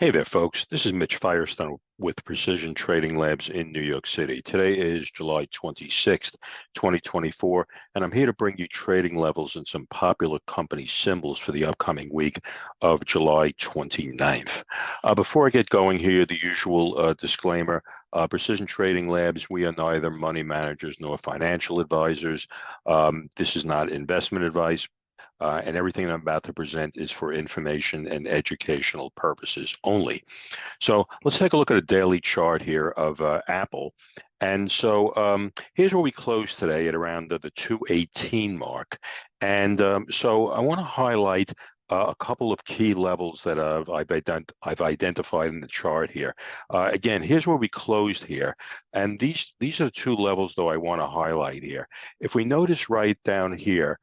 Hey there, folks. This is Mitch Firestone with Precision Trading Labs in New York City. Today is July 26th, 2024, and I'm here to bring you trading levels and some popular company symbols for the upcoming week of July 29th. Before I get going here, the usual disclaimer. Precision Trading Labs, we are neither money managers nor financial advisors. This is not investment advice. And everything I'm about to present is for information and educational purposes only. So let's take a look at a daily chart here of Apple. And so here's where we close today at around the 218 mark. And so I want to highlight a couple of key levels that I've identified in the chart here. Again, here's where we closed here. And these are the two levels, though, I want to highlight here. If we notice right down here,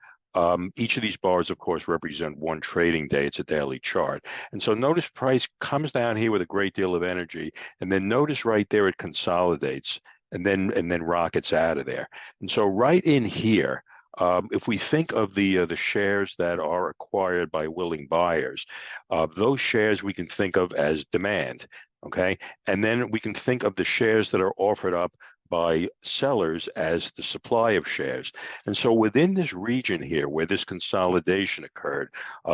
each of these bars, of course, represent one trading day. It's a daily chart. And so notice price comes down here with a great deal of energy. And then notice right there, it consolidates and then rockets out of there. And so right in here, if we think of the shares that are acquired by willing buyers, those shares we can think of as demand, okay? And then we can think of the shares that are offered up by sellers as the supply of shares. And so within this region here where this consolidation occurred,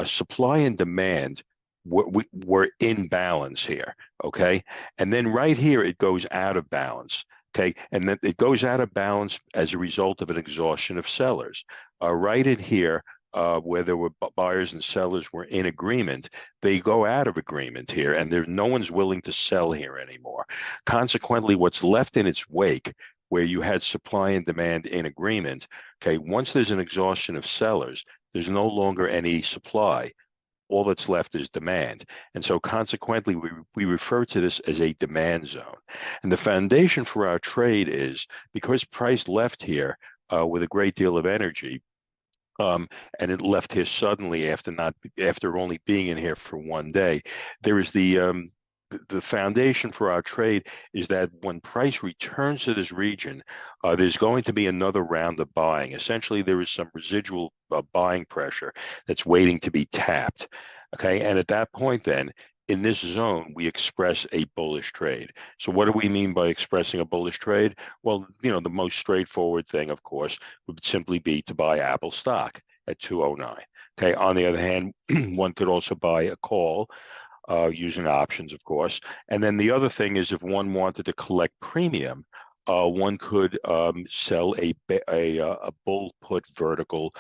supply and demand were in balance here, okay? And then right here, it goes out of balance. Okay, and then it goes out of balance as a result of an exhaustion of sellers. Right in here, where there were buyers and sellers were in agreement, they go out of agreement here, and no one's willing to sell here anymore. Consequently, what's left in its wake, where you had supply and demand in agreement, okay, once there's an exhaustion of sellers, there's no longer any supply. All that's left is demand. And so consequently, we refer to this as a demand zone. And the foundation for our trade is because price left here with a great deal of energy, and it left here suddenly after only being in here for one day, there is the foundation for our trade is that when price returns to this region, there's going to be another round of buying. Essentially, there is some residual buying pressure that's waiting to be tapped. Okay, and at that point, then in this zone, we express a bullish trade. So what do we mean by expressing a bullish trade? Well, the most straightforward thing, of course, would simply be to buy Apple stock at 209. Okay, on the other hand, one could also buy a call using options, of course. And then the other thing is if one wanted to collect premium, one could sell a bull put vertical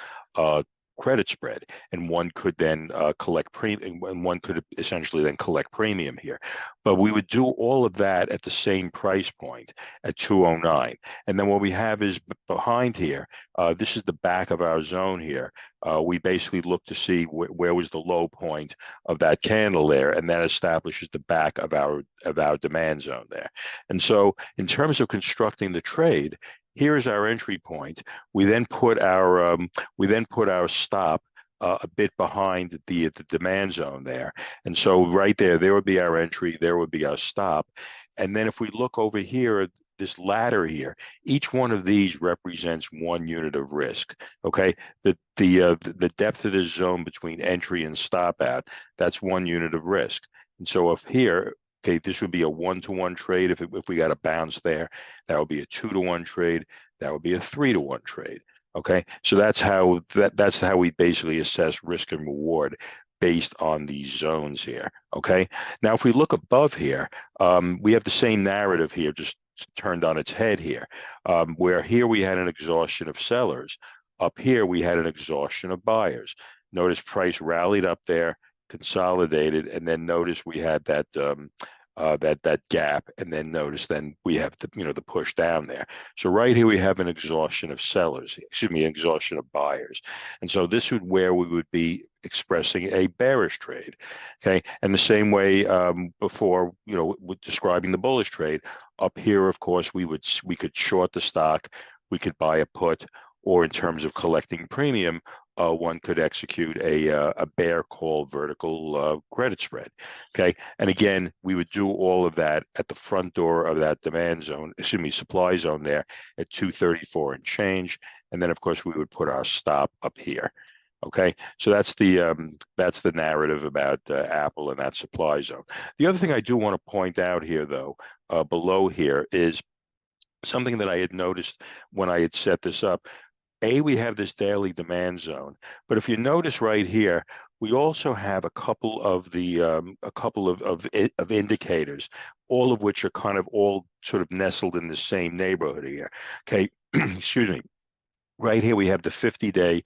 credit spread, and one could then collect premium, and one could essentially then collect premium here. But we would do all of that at the same price point at 209. And then what we have is behind here, this is the back of our zone here. We basically look to see where was the low point of that candle there, and that establishes the back of our demand zone there. And so in terms of constructing the trade, here is our entry point. We then put our stop a bit behind the demand zone there. And so right there would be our entry, there would be our stop. And then if we look over here, this ladder here, each one of these represents one unit of risk. Okay, the depth of this zone between entry and stop out, that's one unit of risk. And so if here, okay, this would be a 1-to-1 trade. If we got a bounce there, that would be a 2-to-1 trade. That would be a 3-to-1 trade. Okay, so that's how we basically assess risk and reward based on these zones here. Okay, now if we look above here, we have the same narrative here, just turned on its head here, where here we had an exhaustion of sellers. Up here we had an exhaustion of buyers. Notice price rallied up there, consolidated, and then notice we had that that gap, and then notice then we have the push down there. So right here we have an exhaustion of sellers, an exhaustion of buyers, and so this would where we would be expressing a bearish trade. Okay, and the same way before, with describing the bullish trade, up here, of course, we could short the stock, we could buy a put, or in terms of collecting premium, one could execute a bear call vertical credit spread. Okay, and again, we would do all of that at the front door of that supply zone there at 234 and change, and then of course we would put our stop up here. Okay, so that's the narrative about Apple and that supply zone. The other thing I do want to point out here, though, below here is something that I had noticed when I had set this up. We have this daily demand zone, but if you notice right here, we also have a couple of indicators, all of which are kind of all sort of nestled in the same neighborhood here. Okay, excuse me. Right here, we have the 50-day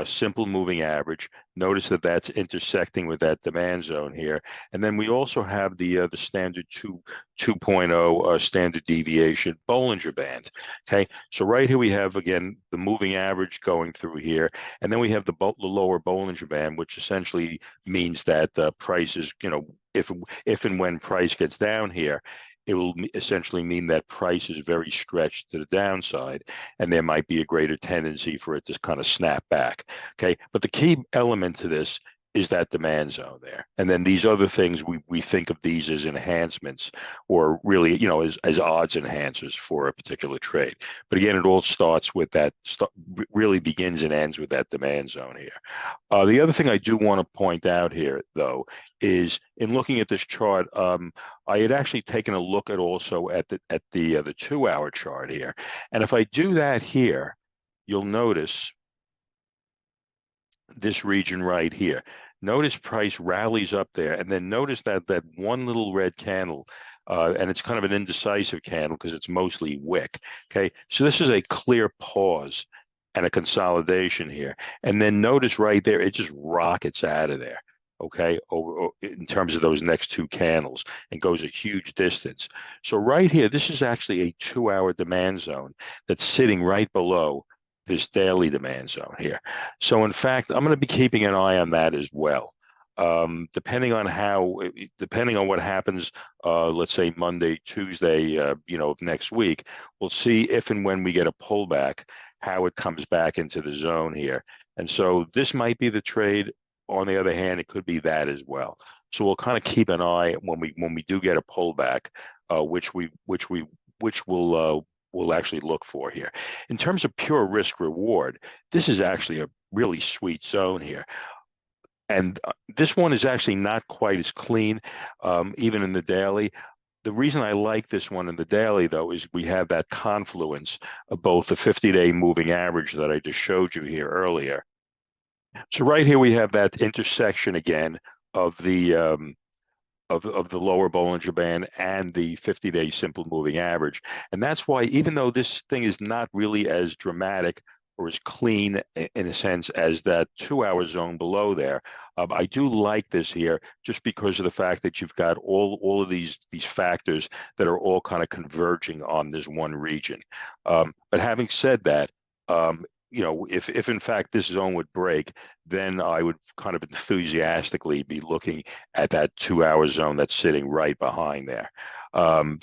simple moving average. Notice that that's intersecting with that demand zone here. And then we also have the standard 2.0 standard deviation Bollinger Band. Okay, so right here we have, again, the moving average going through here. And then we have the lower Bollinger Band, which essentially means that prices, if and when price gets down here, it will essentially mean that price is very stretched to the downside, and there might be a greater tendency for it to kind of snap back. Okay, but the key element to this is that demand zone there. And then these other things, we think of these as enhancements, or really, as odds enhancers for a particular trade. But again, it all starts with that, really begins and ends with that demand zone here. The other thing I do want to point out here, though, is in looking at this chart, I had actually taken a look at also at the 2-hour chart here. And if I do that here, you'll notice this region right here. Notice price rallies up there, and then notice that one little red candle, and it's kind of an indecisive candle because it's mostly wick. Okay, so this is a clear pause and a consolidation here. And then notice right there, it just rockets out of there. Okay, over in terms of those next two candles, and goes a huge distance. So right here, this is actually a 2-hour demand zone that's sitting right below this daily demand zone here. So in fact, I'm going to be keeping an eye on that as well. Depending on what happens, let's say Monday, Tuesday, of next week, we'll see if and when we get a pullback, how it comes back into the zone here. And so this might be the trade. On the other hand, it could be that as well. So we'll kind of keep an eye when we do get a pullback, which we'll actually look for here. In terms of pure risk reward, this is actually a really sweet zone here. And this one is actually not quite as clean, even in the daily. The reason I like this one in the daily, though, is we have that confluence of both the 50-day moving average that I just showed you here earlier. So right here we have that intersection again of the lower Bollinger Band and the 50-day simple moving average. And that's why, even though this thing is not really as dramatic or as clean in a sense as that 2-hour zone below there, I do like this here just because of the fact that you've got all of these factors that are all kind of converging on this one region. But having said that, if in fact this zone would break, then I would kind of enthusiastically be looking at that 2-hour zone that's sitting right behind there. But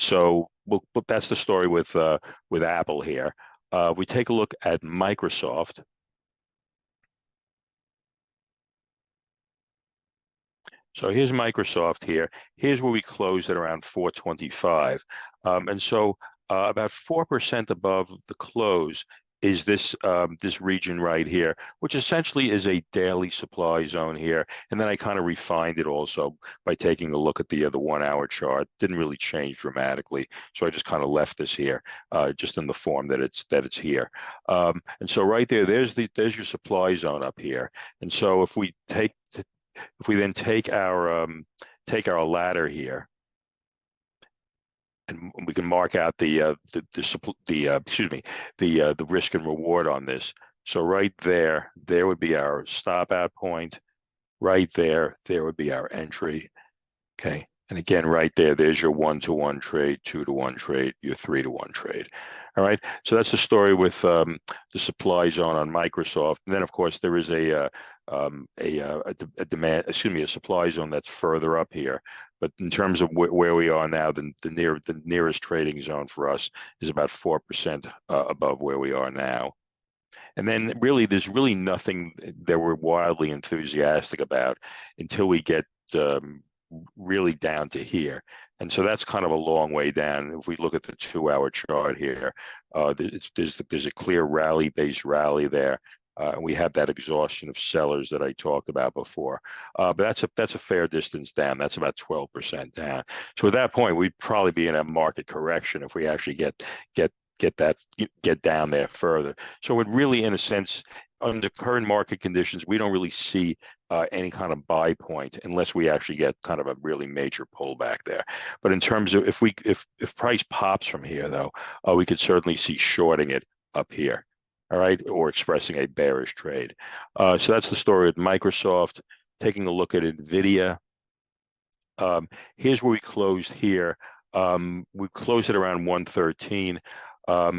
that's the story with Apple here. We take a look at Microsoft. So here's Microsoft here. Here's where we closed at around 425. And so about 4% above the close is this region right here, which essentially is a daily supply zone here. And then I kind of refined it also by taking a look at the 1-hour chart. Didn't really change dramatically, so I just kind of left this here, just in the form that it's here. And so right there, there's your supply zone up here. And so if we then take our ladder here, and we can mark out the risk and reward on this. So right there would be our stop out point. Right there would be our entry. Okay, and again, right there's your 1-to-1 trade, 2-to-1 trade, your 3-to-1 trade. All right, so that's the story with the supply zone on Microsoft. And then, of course, there is a supply zone that's further up here. But in terms of where we are now, the nearest trading zone for us is about 4% above where we are now. And then really, there's really nothing that we're wildly enthusiastic about until we get really down to here. And so that's kind of a long way down. If we look at the 2-hour chart here, there's a clear rally-based rally there. We have that exhaustion of sellers that I talked about before. But that's a fair distance down. That's about 12% down. So at that point, we'd probably be in a market correction if we actually get down there further. So it really, in a sense, under current market conditions, we don't really see any kind of buy point unless we actually get kind of a really major pullback there. But in terms of if price pops from here, though, we could certainly see shorting it up here. All right, or expressing a bearish trade. So that's the story with Microsoft. Taking a look at NVIDIA. Here's where we closed here. We closed it around 113.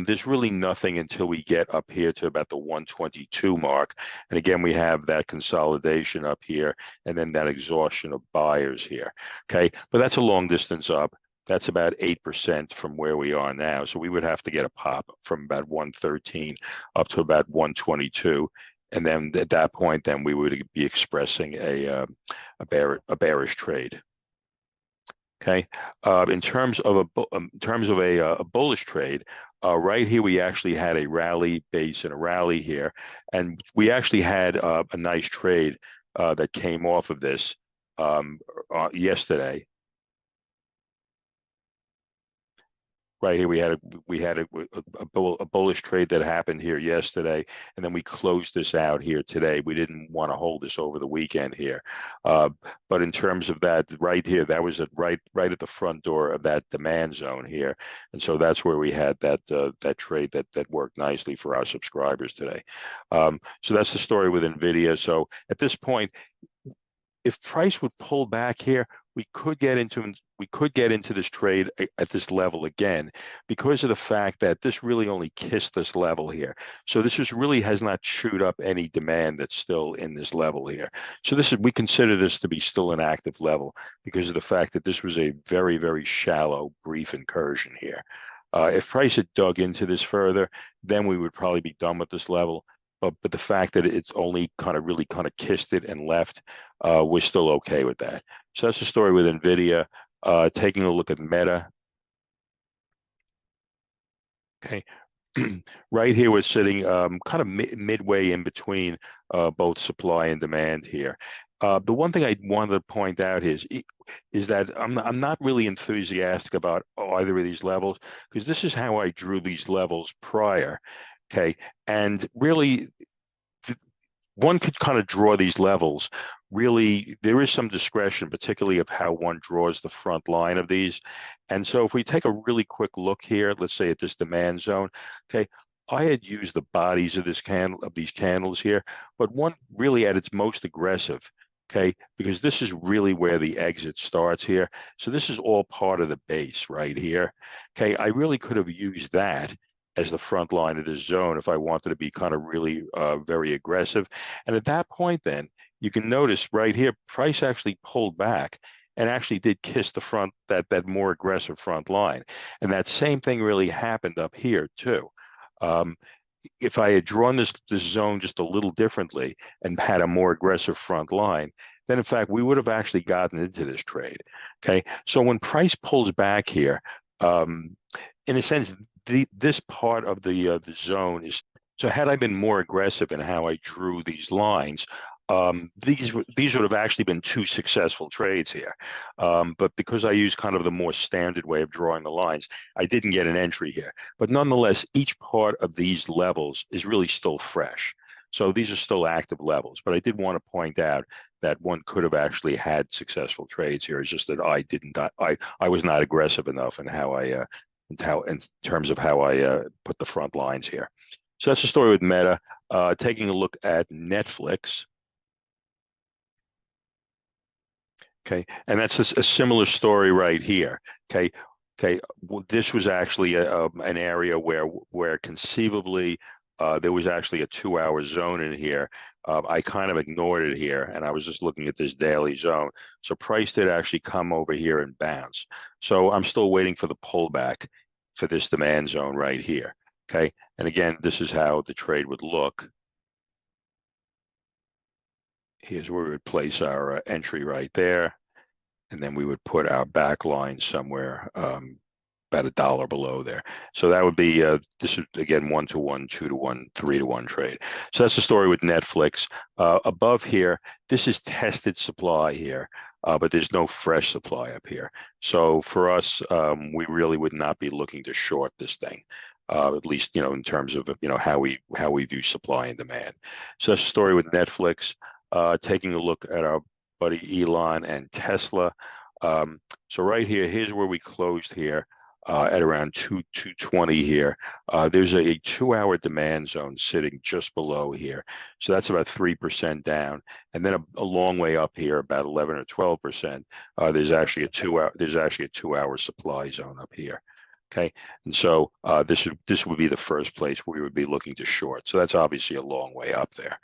There's really nothing until we get up here to about the 122 mark. And again, we have that consolidation up here and then that exhaustion of buyers here. Okay, but that's a long distance up. That's about 8% from where we are now. So we would have to get a pop from about 113 up to about 122. And then at that point, then we would be expressing a bearish trade. Okay, in terms of a bullish trade, right here we actually had a rally base and a rally here, and we actually had a nice trade that came off of this yesterday. Right here, we had a bullish trade that happened here yesterday, and then we closed this out here today. We didn't want to hold this over the weekend here, but in terms of that, right here, that was right at the front door of that demand zone here, and so that's where we had that trade that worked nicely for our subscribers today. So that's the story with NVIDIA. So at this point, if price would pull back here, we could get into this trade at this level again, because of the fact that this really only kissed this level here. So this really has not chewed up any demand that's still in this level here. So we consider this to be still an active level because of the fact that this was a very, very shallow, brief incursion here. If price had dug into this further, then we would probably be done with this level. But the fact that it's only really kissed it and left, we're still okay with that. So that's the story with NVIDIA. Taking a look at Meta. Okay, right here we're sitting midway in between both supply and demand here. The one thing I wanted to point out is that I'm not really enthusiastic about either of these levels, because this is how I drew these levels prior. Okay, and really, one could kind of draw these levels. Really, there is some discretion, particularly of how one draws the front line of these. And so if we take a really quick look here, let's say at this demand zone, okay, I had used the bodies of these candles here, but one really at its most aggressive, okay, because this is really where the exit starts here. So this is all part of the base right here. Okay, I really could have used that as the front line of this zone if I wanted to be really very aggressive. And at that point, then you can notice right here, price actually pulled back and actually did kiss the front, that more aggressive front line. And that same thing really happened up here too. If I had drawn this zone just a little differently and had a more aggressive front line, then in fact we would have actually gotten into this trade. Okay, so when price pulls back here, in a sense, this part of the zone is, so had I been more aggressive in how I drew these lines, these would have actually been two successful trades here. But because I used kind of the more standard way of drawing the lines, I didn't get an entry here. But nonetheless, each part of these levels is really still fresh. So these are still active levels. But I did want to point out that one could have actually had successful trades here. It's just that I was not aggressive enough in how in terms of how I put the front lines here. So that's the story with Meta. Taking a look at Netflix. Okay, and that's a similar story right here. Okay, well, this was actually an area where conceivably there was actually a 2-hour zone in here. I kind of ignored it here, and I was just looking at this daily zone. So price did actually come over here and bounce. So I'm still waiting for the pullback for this demand zone right here. Okay, and again, this is how the trade would look. Here's where we would place our entry right there, and then we would put our back line somewhere about $1 below there. So that would be this is again 1-to-1, 2-to-1, 3-to-1 trade. So that's the story with Netflix. Above here, this is tested supply here, but there's no fresh supply up here. So for us, we really would not be looking to short this thing. At least, in terms of, how we view supply and demand. So that's the story with Netflix. Taking a look at our buddy Elon and Tesla. So right here, here's where we closed here at around 220 here. There's a 2-hour demand zone sitting just below here. So that's about 3% down. And then a long way up here, about 11 or 12%. There's actually a 2-hour supply zone up here. Okay, and so this would be the first place where we would be looking to short. So that's obviously a long way up there.